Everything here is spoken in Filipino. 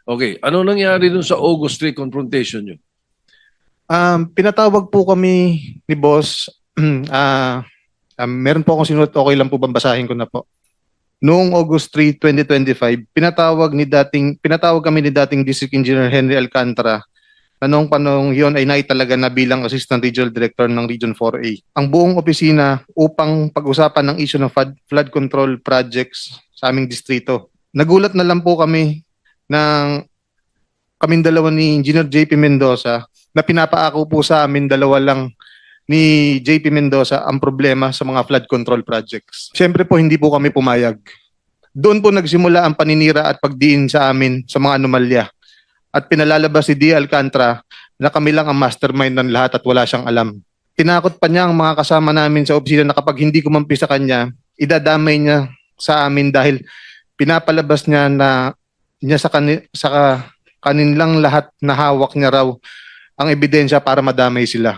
Okay, ano nangyari dun sa August 3 confrontation nyo? Pinatawag po kami ni boss. Meron po akong sinulat, okay lang po bang basahin ko na po. Noong August 3, 2025, pinatawag kami ni dating District Engineer Henry Alcantara na noong panahon yon ay naitalaga na bilang Assistant Regional Director ng Region 4A. Ang buong opisina upang pag-usapan ng issue ng flood control projects sa aming distrito. Nagulat na lang po kami ng kaming dalawa ni Engineer JP Mendoza na pinapaako po sa amin dalawa lang ni JP Mendoza ang problema sa mga flood control projects. Siyempre po hindi po kami pumayag. Doon po nagsimula ang paninira at pagdiin sa amin sa mga anomalya. At pinalalabas si D. Alcantara na kami lang ang mastermind ng lahat at wala siyang alam. Tinakot pa niya ang mga kasama namin sa opisina na kapag hindi kumampi sa kanya, idadamay niya sa amin dahil pinapalabas niya sa kanilang lahat na hawak niya raw ang ebidensya para madamay sila.